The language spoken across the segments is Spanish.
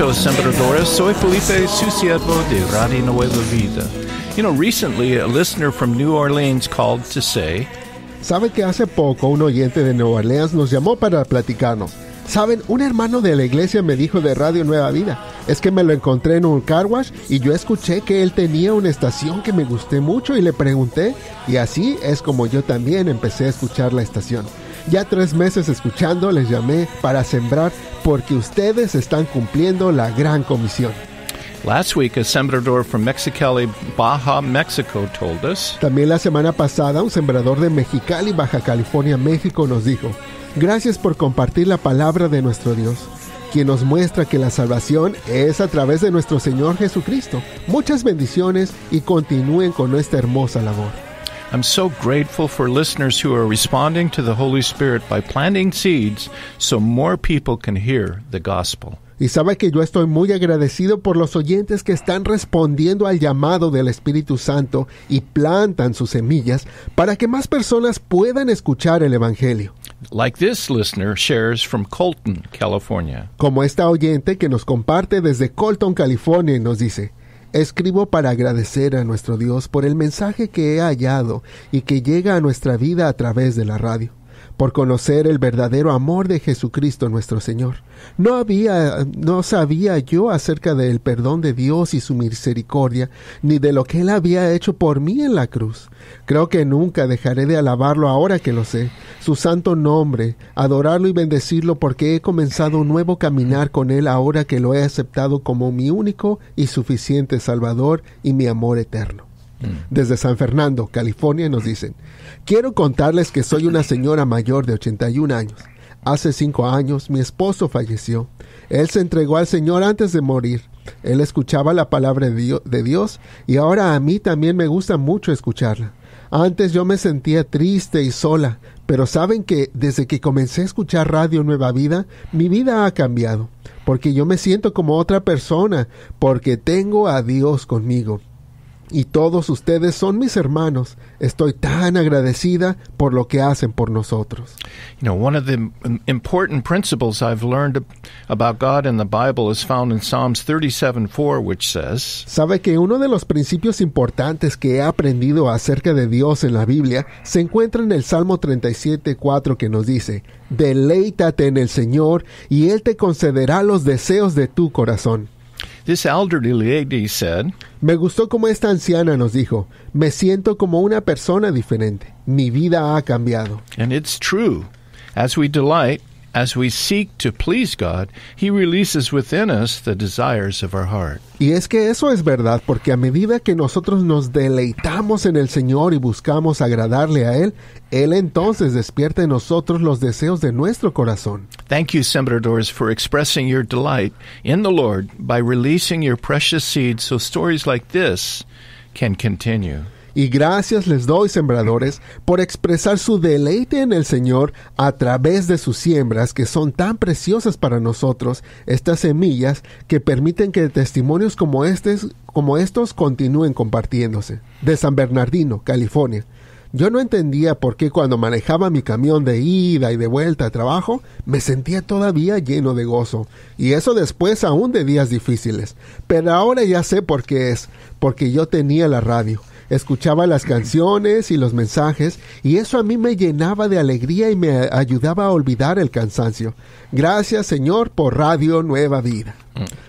Benditos Sembradores, soy Felipe, su siervo de Radio Nueva Vida. Recently a listener from New Orleans called to say, ¿Sabe que hace poco un oyente de Nueva Orleans nos llamó para platicarnos? ¿Saben? Un hermano de la iglesia me dijo de Radio Nueva Vida. Es que me lo encontré en un car wash y yo escuché que él tenía una estación que me gusté mucho y le pregunté. Y así es como yo también empecé a escuchar la estación. Ya 3 meses escuchando, les llamé para sembrar porque ustedes están cumpliendo la gran comisión. Last week, a sembrador from Mexicali, Baja, Mexico, told us. También la semana pasada, un sembrador de Mexicali, Baja California, México, nos dijo: gracias por compartir la palabra de nuestro Dios, quien nos muestra que la salvación es a través de nuestro Señor Jesucristo. Muchas bendiciones y continúen con nuestra hermosa labor. I'm so grateful for listeners who are responding to the Holy Spirit by planting seeds so more people can hear the gospel. Y sabe que yo estoy muy agradecido por los oyentes que están respondiendo al llamado del Espíritu Santo y plantan sus semillas para que más personas puedan escuchar el Evangelio. Like this listener shares from Colton, California. Como esta oyente que nos comparte desde Colton, California, y nos dice: escribo para agradecer a nuestro Dios por el mensaje que he hallado y que llega a nuestra vida a través de la radio, por conocer el verdadero amor de Jesucristo nuestro Señor. No sabía yo acerca del perdón de Dios y su misericordia, ni de lo que Él había hecho por mí en la cruz. Creo que nunca dejaré de alabarlo ahora que lo sé, su santo nombre, adorarlo y bendecirlo, porque he comenzado un nuevo caminar con Él ahora que lo he aceptado como mi único y suficiente Salvador y mi amor eterno. Desde San Fernando, California, nos dicen: quiero contarles que soy una señora mayor de 81 años. Hace 5 años mi esposo falleció. Él se entregó al Señor antes de morir. Él escuchaba la palabra de Dios y ahora a mí también me gusta mucho escucharla. Antes yo me sentía triste y sola, pero saben que desde que comencé a escuchar Radio Nueva Vida, mi vida ha cambiado, porque yo me siento como otra persona, porque tengo a Dios conmigo. Y todos ustedes son mis hermanos. Estoy tan agradecida por lo que hacen por nosotros. One of the important principles I've learned about God in the Bible is found in Psalms 37:4, which says, ¿sabe que uno de los principios importantes que he aprendido acerca de Dios en la Biblia se encuentra en el Salmo 37:4, que nos dice: deleítate en el Señor y Él te concederá los deseos de tu corazón? This elderly lady said, me gustó como esta anciana nos dijo: me siento como una persona diferente. Mi vida ha cambiado. And it's true. As we delight, as we seek to please God, He releases within us the desires of our heart. Y es que eso es verdad, porque a medida que nosotros nos deleitamos en el Señor y buscamos agradarle a Él, Él entonces despierta en nosotros los deseos de nuestro corazón. Thank you, Sembradores, for expressing your delight in the Lord by releasing your precious seeds so stories like this can continue. Y gracias les doy, sembradores, por expresar su deleite en el Señor a través de sus siembras, que son tan preciosas para nosotros, estas semillas que permiten que testimonios como estos continúen compartiéndose. De San Bernardino, California. Yo no entendía por qué cuando manejaba mi camión de ida y de vuelta a trabajo, me sentía todavía lleno de gozo. Y eso después aún de días difíciles. Pero ahora ya sé por qué es. Porque yo tenía la radio. Escuchaba las canciones y los mensajes, y eso a mí me llenaba de alegría y me ayudaba a olvidar el cansancio. Gracias, Señor, por Radio Nueva Vida.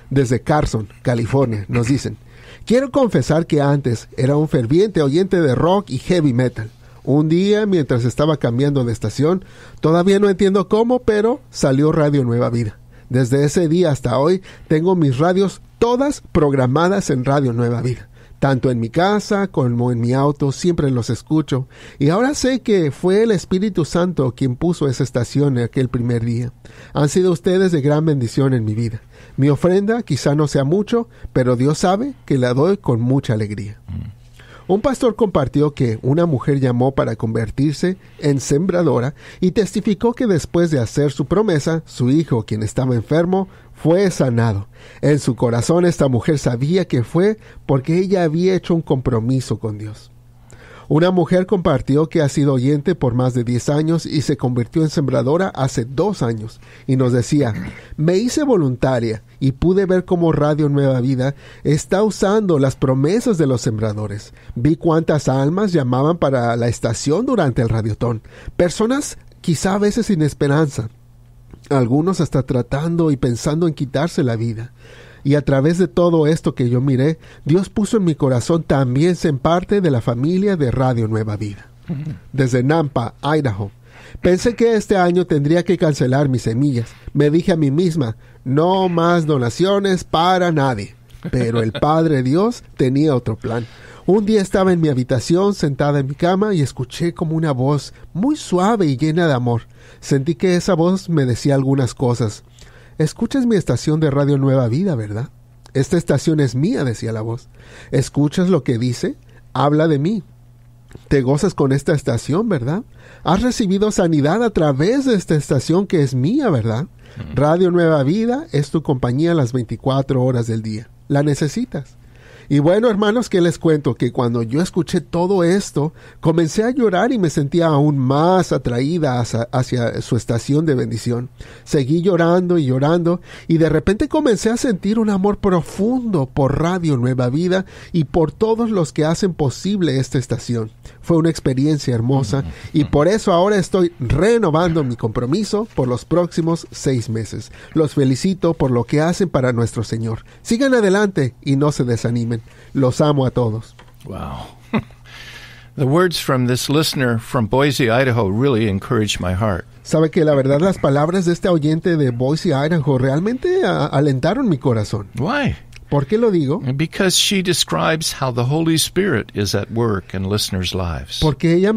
Desde Carson, California, nos dicen: quiero confesar que antes era un ferviente oyente de rock y heavy metal. Un día, mientras estaba cambiando de estación, todavía no entiendo cómo, pero salió Radio Nueva Vida. Desde ese día hasta hoy, tengo mis radios todas programadas en Radio Nueva Vida. Tanto en mi casa como en mi auto, siempre los escucho. Y ahora sé que fue el Espíritu Santo quien puso esa estación en aquel primer día. Han sido ustedes de gran bendición en mi vida. Mi ofrenda quizá no sea mucho, pero Dios sabe que la doy con mucha alegría. Un pastor compartió que una mujer llamó para convertirse en sembradora y testificó que después de hacer su promesa, su hijo, quien estaba enfermo, fue sanado. En su corazón esta mujer sabía que fue porque ella había hecho un compromiso con Dios. Una mujer compartió que ha sido oyente por más de 10 años y se convirtió en sembradora hace 2 años. Y nos decía, me hice voluntaria y pude ver cómo Radio Nueva Vida está usando las promesas de los sembradores. Vi cuántas almas llamaban para la estación durante el radiotón. Personas quizá a veces sin esperanza. Algunos hasta tratando y pensando en quitarse la vida. Y a través de todo esto que yo miré, Dios puso en mi corazón también ser parte de la familia de Radio Nueva Vida. Desde Nampa, Idaho. Pensé que este año tendría que cancelar mis semillas. Me dije a mí misma, no más donaciones para nadie. Pero el Padre Dios tenía otro plan. Un día estaba en mi habitación, sentada en mi cama, y escuché como una voz muy suave y llena de amor. Sentí que esa voz me decía algunas cosas. Escuchas mi estación de Radio Nueva Vida, ¿verdad? Esta estación es mía, decía la voz. ¿Escuchas lo que dice? Habla de mí. Te gozas con esta estación, ¿verdad? Has recibido sanidad a través de esta estación que es mía, ¿verdad? Radio Nueva Vida es tu compañía las 24 horas del día. ¿La necesitas? Y bueno, hermanos, ¿qué les cuento? Que cuando yo escuché todo esto, comencé a llorar y me sentía aún más atraída hacia su estación de bendición. Seguí llorando y llorando, y de repente comencé a sentir un amor profundo por Radio Nueva Vida y por todos los que hacen posible esta estación. Fue una experiencia hermosa, y por eso ahora estoy renovando mi compromiso por los próximos 6 meses. Los felicito por lo que hacen para nuestro Señor. Sigan adelante y no se desanimen. Los amo a todos. Wow. The words from this listener from Boise, Idaho really encouraged my heart. Sabe que la verdad las palabras de este oyente de Boise, Idaho realmente alentaron mi corazón. Why? ¿Por qué lo digo? Because she describes how the Holy Spirit is at work in listeners' lives. Porque ella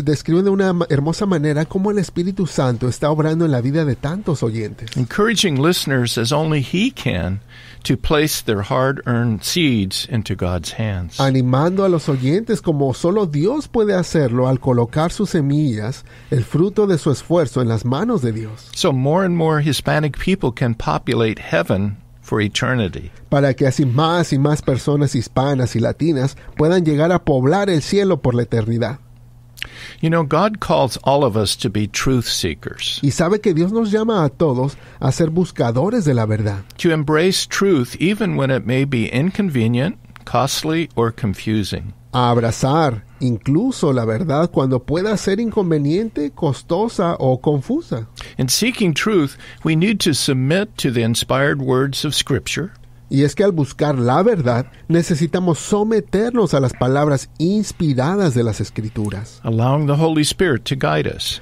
describe de una hermosa manera cómo el Espíritu Santo está obrando en la vida de tantos oyentes. Encouraging listeners as only He can to place their hard-earned seeds into God's hands. Animando a los oyentes como solo Dios puede hacerlo al colocar sus semillas, el fruto de su esfuerzo, en las manos de Dios. So more and more Hispanic people can populate heaven for eternity. Para que así más y más personas hispanas y latinas puedan llegar a poblar el cielo por la eternidad. You know, God calls all of us to be truth seekers. Y sabe que Dios nos llama a todos a ser buscadores de la verdad. To embrace truth even when it may be inconvenient, costly, or confusing. A abrazar incluso la verdad cuando pueda ser inconveniente, costosa o confusa. In seeking truth, we need to submit to the inspired words of Scripture. Y es que al buscar la verdad, necesitamos someternos a las palabras inspiradas de las Escrituras, allowing the Holy Spirit to guide us.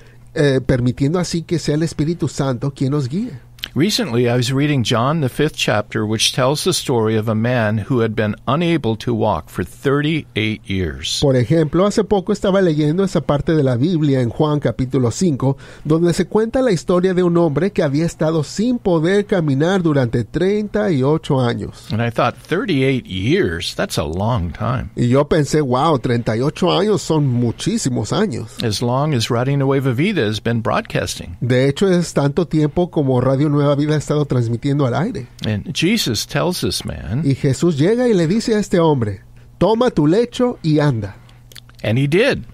Permitiendo así que sea el Espíritu Santo quien nos guíe. Recently, I was reading John, the 5th chapter, which tells the story of a man who had been unable to walk for 38 years. Por ejemplo, hace poco estaba leyendo esa parte de la Biblia en Juan capítulo 5, donde se cuenta la historia de un hombre que había estado sin poder caminar durante 38 años. And I thought, 38 years, that's a long time. Y yo pensé, wow, 38 años son muchísimos años. As long as Radio Nueva Vida has been broadcasting. De hecho, es tanto tiempo como Radio Nueva Vida ha estado transmitiendo al aire. And Jesus tells this man, y Jesús llega y le dice a este hombre, toma tu lecho y anda. And he did.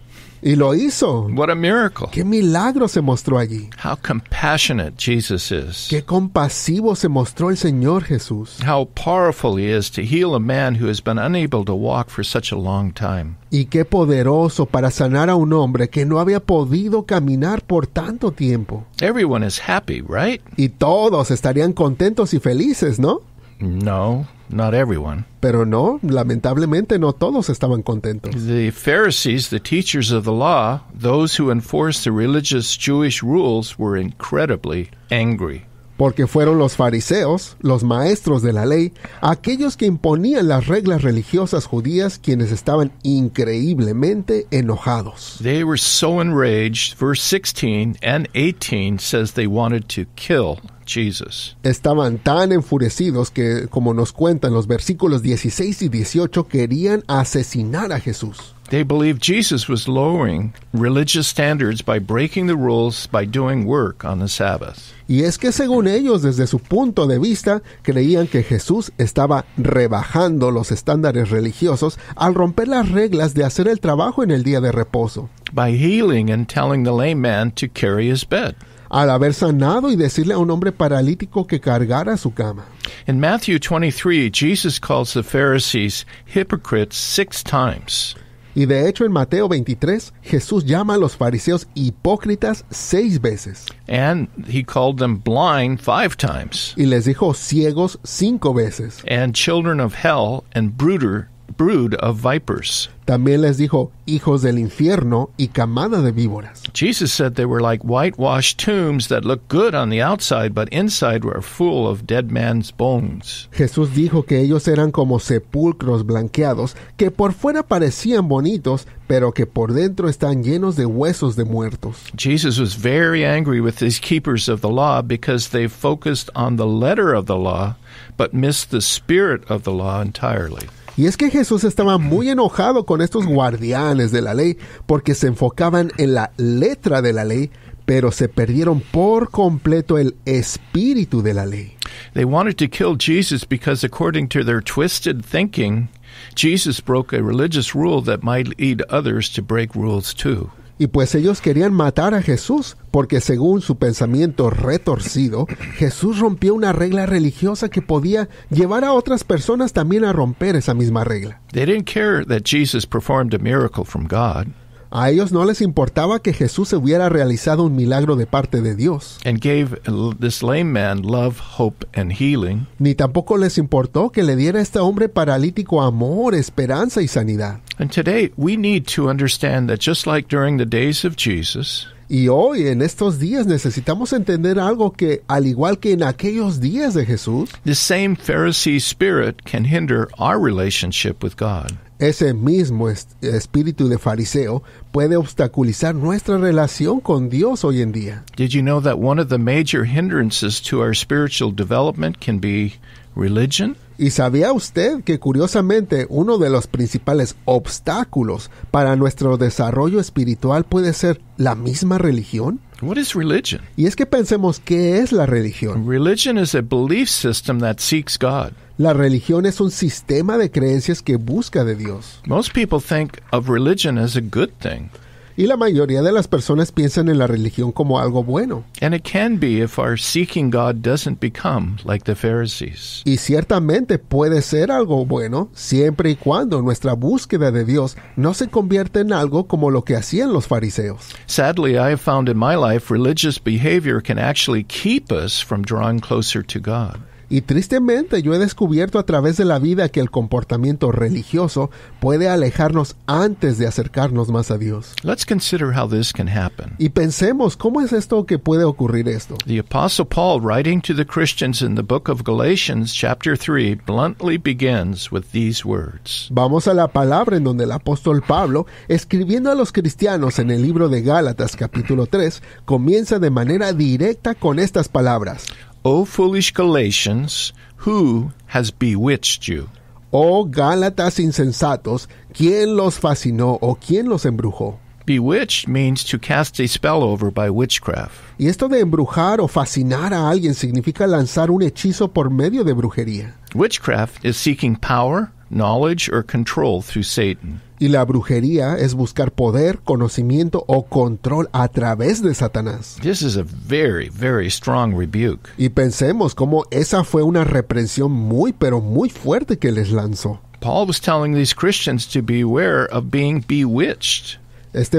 Y lo hizo. What a miracle. Qué milagro se mostró allí. How compassionate Jesus is. Qué compasivo se mostró el Señor Jesús. How powerful he is to heal a man who has been unable to walk for such a long time. Y qué poderoso para sanar a un hombre que no había podido caminar por tanto tiempo. Everyone is happy, right? Y todos estarían contentos y felices, ¿no? No, not everyone. Pero no, lamentablemente no todos estaban contentos. The Pharisees, the teachers of the law, those who enforced the religious Jewish rules, were incredibly angry. Porque fueron los fariseos, los maestros de la ley, aquellos que imponían las reglas religiosas judías, quienes estaban increíblemente enojados. They were so enraged, verse 16 and 18 says they wanted to kill Jesus. Estaban tan enfurecidos que, como nos cuentan los versículos 16 y 18, querían asesinar a Jesús. They believed Jesus was lowering religious standards by breaking the rules by doing work on the Sabbath. Y es que según ellos, desde su punto de vista, creían que Jesús estaba rebajando los estándares religiosos al romper las reglas de hacer el trabajo en el día de reposo, by healing and telling the lame man to carry his bed. al haber sanado y decirle a un hombre paralítico que cargara su cama. In Matthew 23, Jesus calls the Pharisees hypocrites 6 times. Y de hecho en Mateo 23, Jesús llama a los fariseos hipócritas 6 veces. And he called them blind 5 times. Y les dijo ciegos 5 veces. And children of hell and brood of vipers. También les dijo hijos del infierno y camada de víboras. Jesus said they were like whitewashed tombs that look good on the outside, but inside were full of dead man's bones. Jesús dijo que ellos eran como sepulcros blanqueados, que por fuera parecían bonitos, pero que por dentro están llenos de huesos de muertos. Jesus was very angry with these keepers of the law because they focused on the letter of the law, but missed the spirit of the law entirely. Y es que Jesús estaba muy enojado con estos guardianes de la ley porque se enfocaban en la letra de la ley, pero se perdieron por completo el espíritu de la ley. They wanted to kill Jesus because, according to their twisted thinking, Jesus broke a religious rule that might lead others to break rules too. Y pues ellos querían matar a Jesús, porque según su pensamiento retorcido, Jesús rompió una regla religiosa que podía llevar a otras personas también a romper esa misma regla. They didn't care that Jesus performed a miracle from God. A ellos no les importaba que Jesús hubiera realizado un milagro de parte de Dios. And gave this lame man love, hope, and healing. Ni tampoco les importó que le diera a este hombre paralítico amor, esperanza y sanidad. And today we need to understand that just like during the days of Jesus, y hoy, en estos días, necesitamos entender algo que, al igual que en aquellos días de Jesús, the same Pharisee spirit can hinder our relationship with God. Ese mismo espíritu de fariseo puede obstaculizar nuestra relación con Dios hoy en día. Did you know that one of the major hindrances to our spiritual development can be religion? ¿Y sabía usted que curiosamente uno de los principales obstáculos para nuestro desarrollo espiritual puede ser la misma religión? What is religion? Y es que pensemos, ¿qué es la religión? Religion is a belief system that seeks God. La religión es un sistema de creencias que busca de Dios. Most people think of religion as a good thing. Y la mayoría de las personas piensan en la religión como algo bueno. And it can be if our seeking God doesn't become like the Pharisees. Y ciertamente puede ser algo bueno siempre y cuando nuestra búsqueda de Dios no se convierta en algo como lo que hacían los fariseos. Sadly, I have found in my life religious behavior can actually keep us from drawing closer to God. Y tristemente yo he descubierto a través de la vida que el comportamiento religioso puede alejarnos antes de acercarnos más a Dios. Let's consider how this can happen. Y pensemos, ¿cómo es esto que puede ocurrir esto? The Apostle Paul, writing to the Christians in the book of Galatians, chapter 3, bluntly begins with these words. Vamos a la palabra en donde el apóstol Pablo, escribiendo a los cristianos en el libro de Gálatas, capítulo 3, comienza de manera directa con estas palabras. O foolish Galatians, who has bewitched you? Oh Gálatas insensatos, ¿quién los fascinó o quién los embrujó? Bewitched means to cast a spell over by witchcraft. Y esto de embrujar o fascinar a alguien significa lanzar un hechizo por medio de brujería. Witchcraft is seeking power, knowledge, or control through Satan. Y la brujería es buscar poder, conocimiento o control a través de Satanás. This is a very, very strong rebuke. Y pensemos cómo esa fue una reprensión muy, pero muy fuerte que les lanzó. Paul was telling these Christians to beware of being bewitched.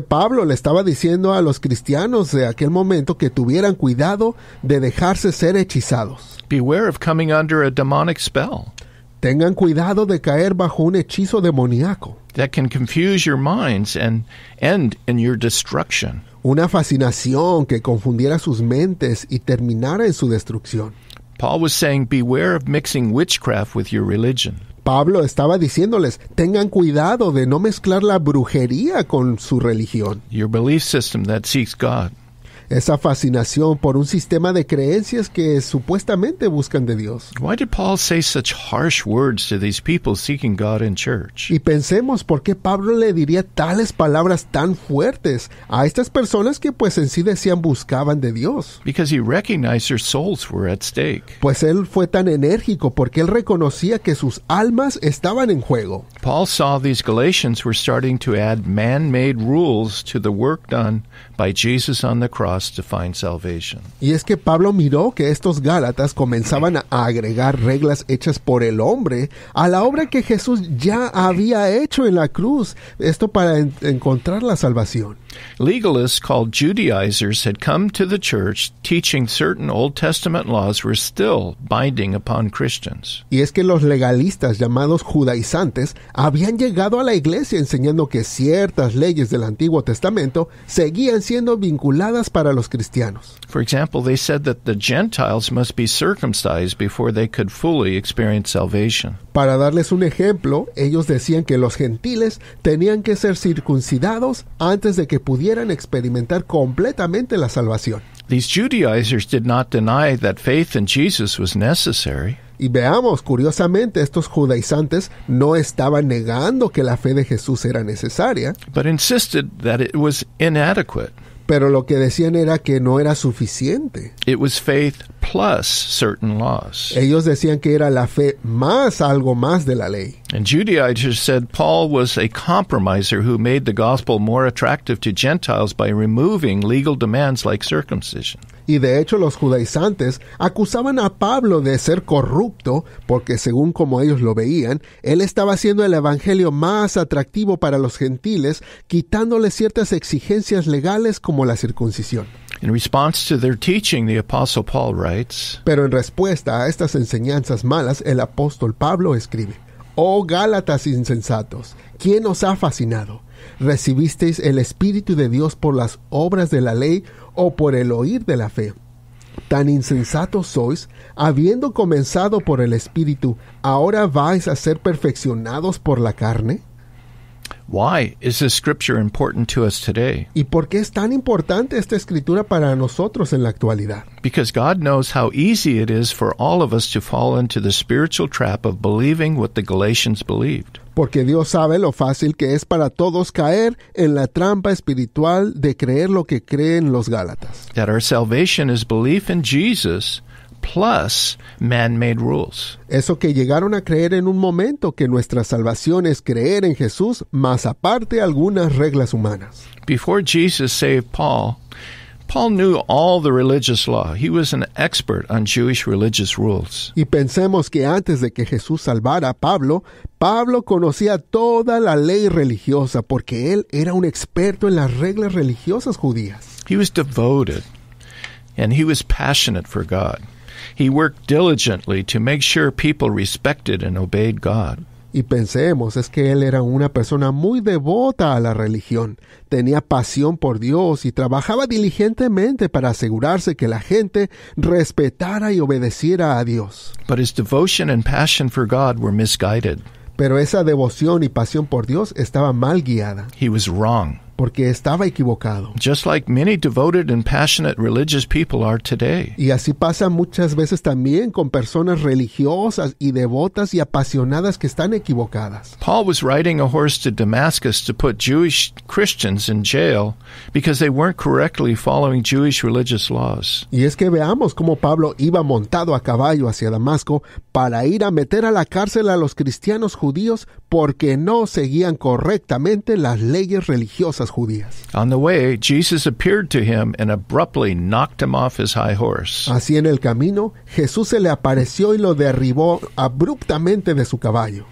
Pablo le estaba diciendo a los cristianos de aquel momento que tuvieran cuidado de dejarse ser hechizados. Beware of coming under a demonic spell. Tengan cuidado de caer bajo un hechizo demoníaco. That can confuse your minds and end in your destruction. Una fascinación que confundiera sus mentes y terminara en su destrucción. Paul was saying, beware of mixing witchcraft with your religion. Pablo estaba diciéndoles, tengan cuidado de no mezclar la brujería con su religión. Your belief system that seeks God. esa fascinación por un sistema de creencias que supuestamente buscan de Dios. Why did Paul say such harsh words to these people seeking God in church? Y pensemos por qué Pablo le diría tales palabras tan fuertes a estas personas que pues en sí decían buscaban de Dios. Because he recognized their souls were at stake. Pues él fue tan enérgico porque él reconocía que sus almas estaban en juego. Paul saw these Galatians were starting to add man-made rules to the work done by Jesus on the cross to find salvation. Y es que Pablo miró que estos Gálatas comenzaban a agregar reglas hechas por el hombre a la obra que Jesús ya había hecho en la cruz, esto para encontrar la salvación. Legalists called Judaizers had come to the church teaching certain Old Testament laws were still binding upon Christians. Y es que los legalistas llamados judaizantes habían llegado a la iglesia enseñando que ciertas leyes del Antiguo Testamento seguían siendo vinculadas para los cristianos. For example, they said that the Gentiles must be circumcised before they could fully experience salvation. Para darles un ejemplo, ellos decían que los gentiles tenían que ser circuncidados antes de que pudieran experimentar completamente la salvación. These Judaizers did not deny that faith in Jesus was necessary. Y veamos, curiosamente, estos judaizantes no estaban negando que la fe de Jesús era necesaria, But insisted that it was inadequate. pero lo que decían era que no era suficiente. It was faith plus certain laws. Ellos decían que era la fe más algo más de la ley. And Judaizers said Paul was a compromiser who made the gospel more attractive to Gentiles by removing legal demands like circumcision. Y de hecho los judaizantes acusaban a Pablo de ser corrupto porque según como ellos lo veían, él estaba haciendo el evangelio más atractivo para los gentiles, quitándole ciertas exigencias legales como la circuncisión. In response to their teaching, the Apostle Paul writes, Pero en respuesta a estas enseñanzas malas, el apóstol Pablo escribe: Oh Gálatas insensatos, ¿quién os ha fascinado? ¿Recibisteis el Espíritu de Dios por las obras de la ley o por el oír de la fe? Tan insensatos sois, habiendo comenzado por el Espíritu, ¿ahora vais a ser perfeccionados por la carne? why is this scripture important to us today? ¿Y por qué es tan importante esta escritura para nosotros en la actualidad? Because God knows how easy it is for all of us to fall into the spiritual trap of believing what the Galatians believed. Porque Dios sabe lo fácil que es para todos caer en la trampa espiritual de creer lo que creen los Gálatas. That our salvation is belief in Jesus plus man-made rules. Eso que llegaron a creer en un momento, que nuestra salvación es creer en Jesús, más aparte algunas reglas humanas. Before Jesus saved Paul, Paul knew all the religious law. He was an expert on Jewish religious rules. Y pensemos que antes de que Jesús salvara a Pablo, Pablo conocía toda la ley religiosa porque él era un experto en las reglas religiosas judías. He was devoted and he was passionate for God. He worked diligently to make sure people respected and obeyed God. Y pensemos, es que él era una persona muy devota a la religión, tenía pasión por Dios y trabajaba diligentemente para asegurarse que la gente respetara y obedeciera a Dios. But his devotion and passion for God were misguided. Pero esa devoción y pasión por Dios estaba mal guiada, He was wrong, porque estaba equivocado. just like many devoted and passionate religious people are today. Y así pasa muchas veces también con personas religiosas y devotas y apasionadas que están equivocadas. Paul was riding a horse to Damascus to put Jewish Christians in jail because they weren't correctly following Jewish religious laws. Y es que veamos cómo Pablo iba montado a caballo hacia Damasco para ir a meter a la cárcel a los cristianos judíos porque no seguían correctamente las leyes religiosas judías. On the way, Jesus appeared to him and abruptly knocked him off his high horse. Así en el camino, Jesús se le apareció y lo derribó abruptamente de su caballo.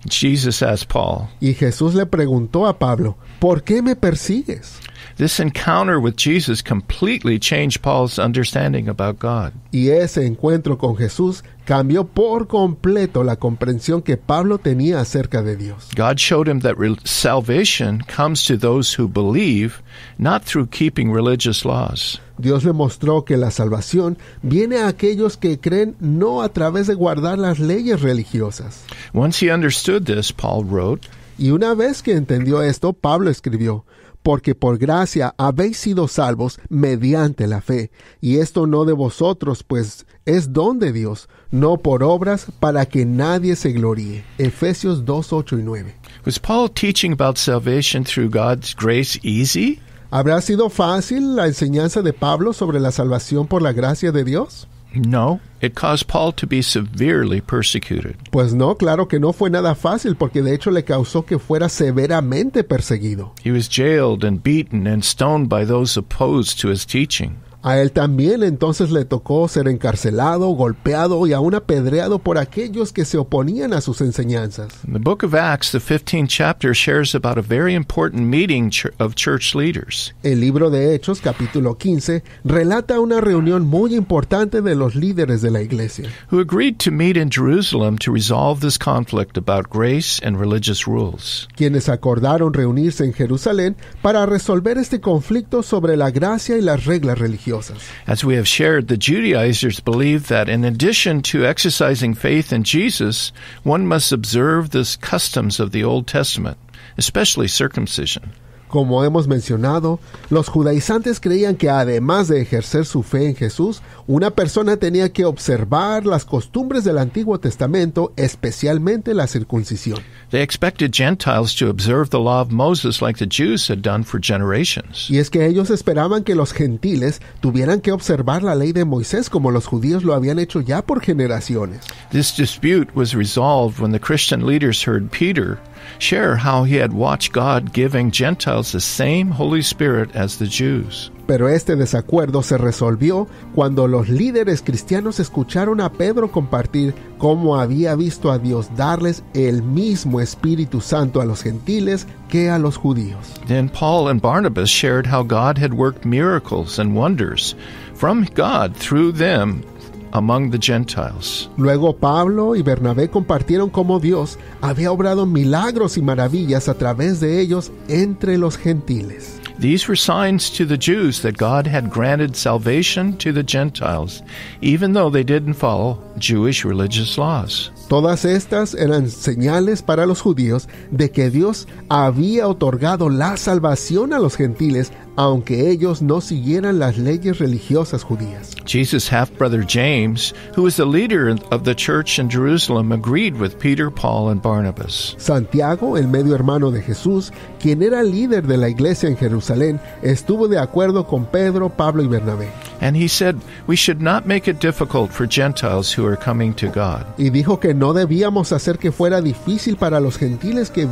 Jesus asked Paul, Y Jesús le preguntó a Pablo, ¿por qué me persigues? this encounter with Jesus completely changed Paul's understanding about God. Y ese encuentro con Jesús cambió por completo la comprensión que Pablo tenía acerca de Dios. God showed him that salvation comes to those who believe, not through keeping religious laws. Dios le mostró que la salvación viene a aquellos que creen no a través de guardar las leyes religiosas. Once he understood this, Paul wrote, Y una vez que entendió esto, Pablo escribió, porque por gracia habéis sido salvos mediante la fe, y esto no de vosotros, pues es don de Dios, no por obras, para que nadie se gloríe. Efesios 2, 8 y 9. Was Paul teaching about salvation through God's grace easy? ¿Habrá sido fácil la enseñanza de Pablo sobre la salvación por la gracia de Dios? No, it caused Paul to be severely persecuted. Pues no, claro que no fue nada fácil, porque de hecho le causó que fuera severamente perseguido. He was jailed and beaten and stoned by those opposed to his teaching. A él también entonces le tocó ser encarcelado, golpeado y aún apedreado por aquellos que se oponían a sus enseñanzas. In the book of Acts, the 15th chapter shares about a very important meeting of church leaders. El libro de Hechos, capítulo 15, relata una reunión muy importante de los líderes de la iglesia, Who agreed to meet in Jerusalem to resolve this conflict about grace and religious rules. quienes acordaron reunirse en Jerusalén para resolver este conflicto sobre la gracia y las reglas religiosas. As we have shared, the Judaizers believed that in addition to exercising faith in Jesus, one must observe the customs of the Old Testament, especially circumcision. Como hemos mencionado, los judaizantes creían que además de ejercer su fe en Jesús, una persona tenía que observar las costumbres del Antiguo Testamento, especialmente la circuncisión. They expected Gentiles to observe the law of Moses like the Jews had done for generations. Y es que ellos esperaban que los gentiles tuvieran que observar la ley de Moisés como los judíos lo habían hecho ya por generaciones. This dispute was resolved when the Christian leaders heard Peter share how he had watched God giving Gentiles the same Holy Spirit as the Jews. Pero este desacuerdo se resolvió cuando los líderes cristianos escucharon a Pedro compartir cómo había visto a Dios darles el mismo Espíritu Santo a los gentiles que a los judíos. Then Paul and Barnabas shared how God had worked miracles and wonders from God through them among the Gentiles. Luego Pablo y Bernabé compartieron cómo Dios había obrado milagros y maravillas a través de ellos entre los gentiles. These were signs to the Jews that God had granted salvation to the Gentiles, even though they didn't follow Jewish religious laws. Todas estas eran señales para los judíos de que Dios había otorgado la salvación a los gentiles, aunque ellos no siguieran las leyes religiosas judías. Jesus' half-brother James, who was the leader of the church in Jerusalem, agreed with Peter, Paul, and Barnabas. Santiago, el medio hermano de Jesús, quien era líder de la iglesia en Jerusalén, estuvo de acuerdo con Pedro, Pablo y Bernabé. And he said, we should not make it difficult for Gentiles who are coming to God. Y dijo que no debíamos hacer que fuera difícil para los gentiles que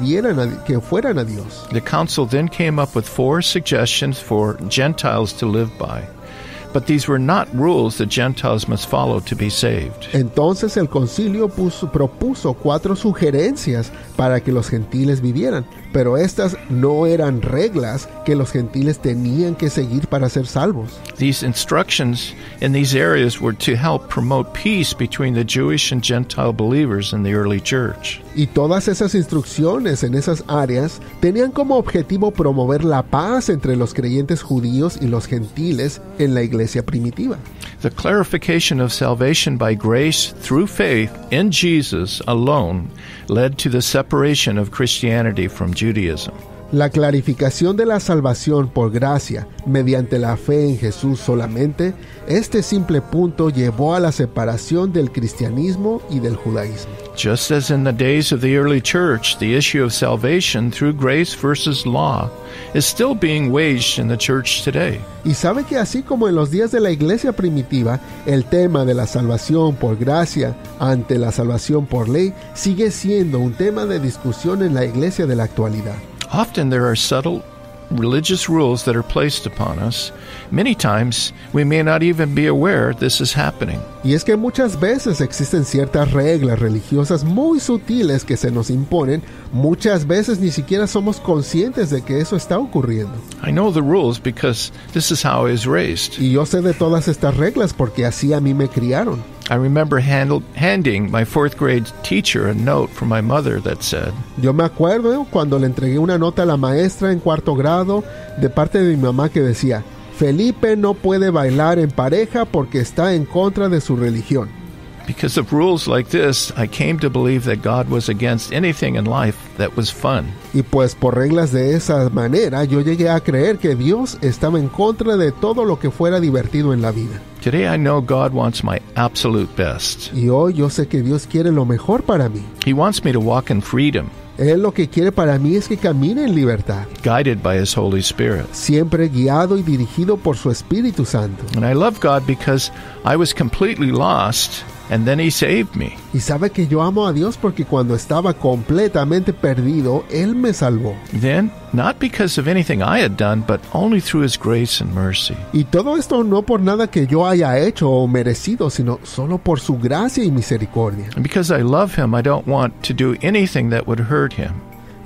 fueran a Dios. The council then came up with 4 suggestions for Gentiles to live by. But these were not rules that Gentiles must follow to be saved. Entonces el concilio propuso 4 sugerencias para que los gentiles vivieran, pero estas no eran reglas que los gentiles tenían que seguir para ser salvos. These instructions in these areas were to help promote peace between the Jewish and Gentile believers in the early church. Y todas esas instrucciones en esas áreas tenían como objetivo promover la paz entre los creyentes judíos y los gentiles en la iglesia primitiva. The clarification of salvation by grace through faith in Jesus alone led to the separation of Christianity from Judaism. La clarificación de la salvación por gracia mediante la fe en Jesús solamente, este simple punto llevó a la separación del cristianismo y del judaísmo. Just as in the days of the early church, the issue of salvation through grace versus law is still being waged in the church today. Y sabe que así como en los días de la iglesia primitiva, el tema de la salvación por gracia ante la salvación por ley sigue siendo un tema de discusión en la iglesia de la actualidad. Often there are subtle religious rules that are placed upon us. Many times we may not even be aware this is happening. Y es que muchas veces existen ciertas reglas religiosas muy sutiles que se nos imponen. Muchas veces ni siquiera somos conscientes de que eso está ocurriendo. I know the rules because this is how I was raised. Y yo sé de todas estas reglas porque así a mí me criaron. I remember handing my 4th grade teacher a note from my mother that said, Yo me acuerdo cuando le entregué una nota a la maestra en 4º grado de parte de mi mamá que decía, Felipe no puede bailar en pareja porque está en contra de su religión. Because of rules like this, I came to believe that God was against anything in life that was fun. Y pues por reglas de esa manera, yo llegué a creer que Dios estaba en contra de todo lo que fuera divertido en la vida. Today I know God wants my absolute best. Y hoy yo sé que Dios quiere lo mejor para mí. He wants me to walk in freedom, Él lo que quiere para mí es que camine en libertad, guided by His Holy Spirit. siempre guiado y dirigido por su Espíritu Santo. And I love God because I was completely lost, and then He saved me. Y sabe que yo amo a Dios porque cuando estaba completamente perdido, Él me salvó. Then, not because of anything I had done, but only through His grace and mercy. Y todo esto no por nada que yo haya hecho o merecido, sino solo por su gracia y misericordia. And because I love Him, I don't want to do anything that would hurt Him.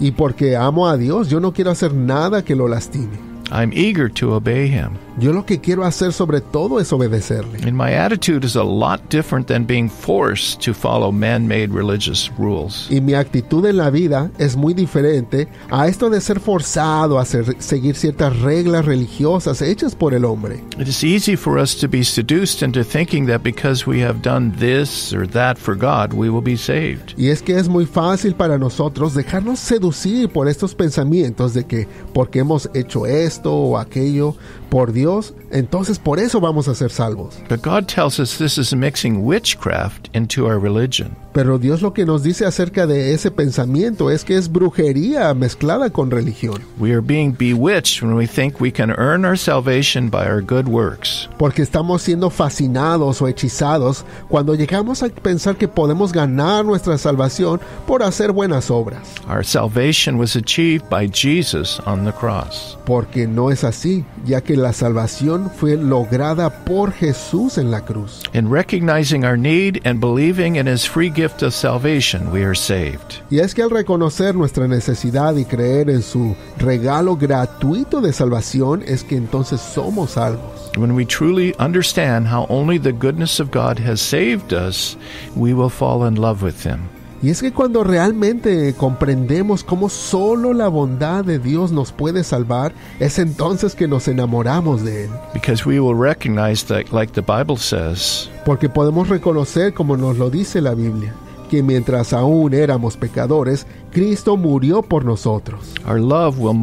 Y porque amo a Dios, yo no quiero hacer nada que lo lastime. I'm eager to obey Him. Yo lo que quiero hacer sobre todo es obedecerle. And my attitude is a lot different than being forced to follow man-made religious rules. Y mi actitud en la vida es muy diferente a esto de ser forzado a seguir ciertas reglas religiosas hechas por el hombre. It is easy for us to be seduced into thinking that because we have done this or that for God, we will be saved. Y es que es muy fácil para nosotros dejarnos seducir por estos pensamientos de que porque hemos hecho esto o aquello por Dios, entonces por eso vamos a ser salvos. But God tells us this is mixing witchcraft into our religion. Pero Dios lo que nos dice acerca de ese pensamiento es que es brujería mezclada con religión. We are being bewitched when we think we can earn our salvation by our good works. Porque estamos siendo fascinados o hechizados cuando llegamos a pensar que podemos ganar nuestra salvación por hacer buenas obras. Our salvation was achieved by Jesus on the cross. Porque no es así, ya que la salvación fue lograda por Jesús en la cruz. In recognizing our need and believing in His free gift of salvation, we are saved. Y es que al reconocer nuestra necesidad y creer en su regalo gratuito de salvación, es que entonces somos salvos. When we truly understand how only the goodness of God has saved us, we will fall in love with Him. Y es que cuando realmente comprendemos cómo solo la bondad de Dios nos puede salvar, es entonces que nos enamoramos de Él. Because we will recognize that, like the Bible says, Porque podemos reconocer, como nos lo dice la Biblia, que mientras aún éramos pecadores, Cristo murió por nosotros. our love will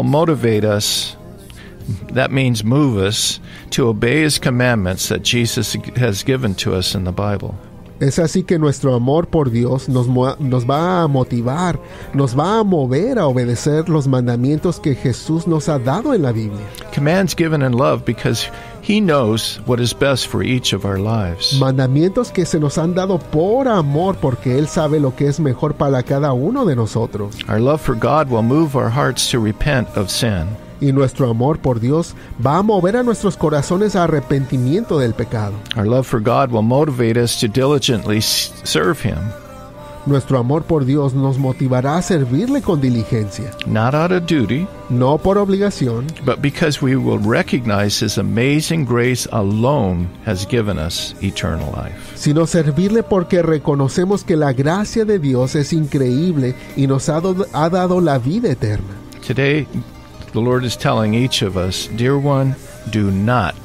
motivate us. That means move us to obey His commandments that Jesus has given to us in the Bible. Es así que nuestro amor por Dios nos va a motivar, nos va a mover a obedecer los mandamientos que Jesús nos ha dado en la Biblia. Commands given in love because He knows what is best for each of our lives. Mandamientos que se nos han dado por amor, porque Él sabe lo que es mejor para cada uno de nosotros. Our love for God will move our hearts to repent of sin. Y nuestro amor por Dios va a mover a nuestros corazones a arrepentimiento del pecado. Our love for God will motivate us to diligently serve Him, Nuestro amor por Dios nos motivará a servirle con diligencia, not out of duty, no por obligación, but because we will recognize His amazing grace alone has given us eternal life. sino servirle porque reconocemos que la gracia de Dios es increíble y nos ha dado la vida eterna. Today, the Lord is telling each of us, dear one, do not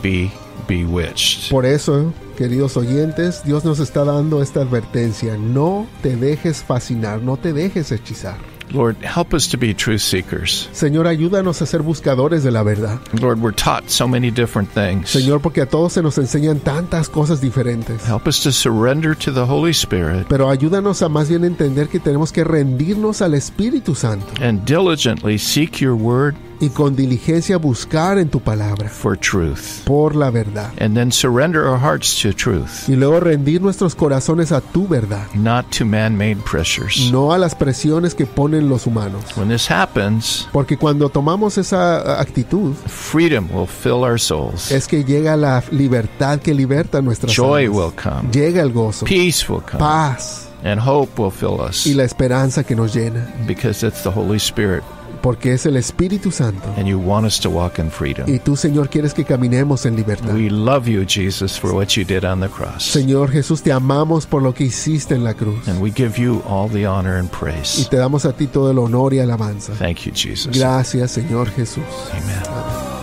be bewitched. Por eso, queridos oyentes, Dios nos está dando esta advertencia: no te dejes fascinar, no te dejes hechizar. Lord, help us to be truth seekers. Señor, ayúdanos a ser buscadores de la verdad. Lord, we're taught so many different things. Señor, porque a todos se nos enseñan tantas cosas diferentes. Help us to surrender to the Holy Spirit Pero ayúdanos a más bien entender que tenemos que rendirnos al Espíritu Santo and diligently seek your word y con diligencia buscar en tu palabra for truth. por la verdad. And then surrender our hearts to truth, Y luego rendir nuestros corazones a tu verdad, not to man-made pressures. no a las presiones que ponen los humanos. When this happens, Porque cuando tomamos esa actitud, freedom will fill our souls. es que llega la libertad que liberta nuestras Joy almas. will come. Llega el gozo, Peace will come. paz And hope will fill us y la esperanza que nos llena. because it's the Holy Spirit Porque es el Espíritu Santo. and you want us to walk in freedom. Y tú, Señor, quieres que caminemos en libertad. We love you, Jesus, for what you did on the cross. Señor Jesús, te amamos por lo que hiciste en la cruz. And we give you all the honor and Y praise. te damos a ti todo el honor y alabanza. Thank you, Jesus. Gracias, Señor Jesús. Amen. Amén.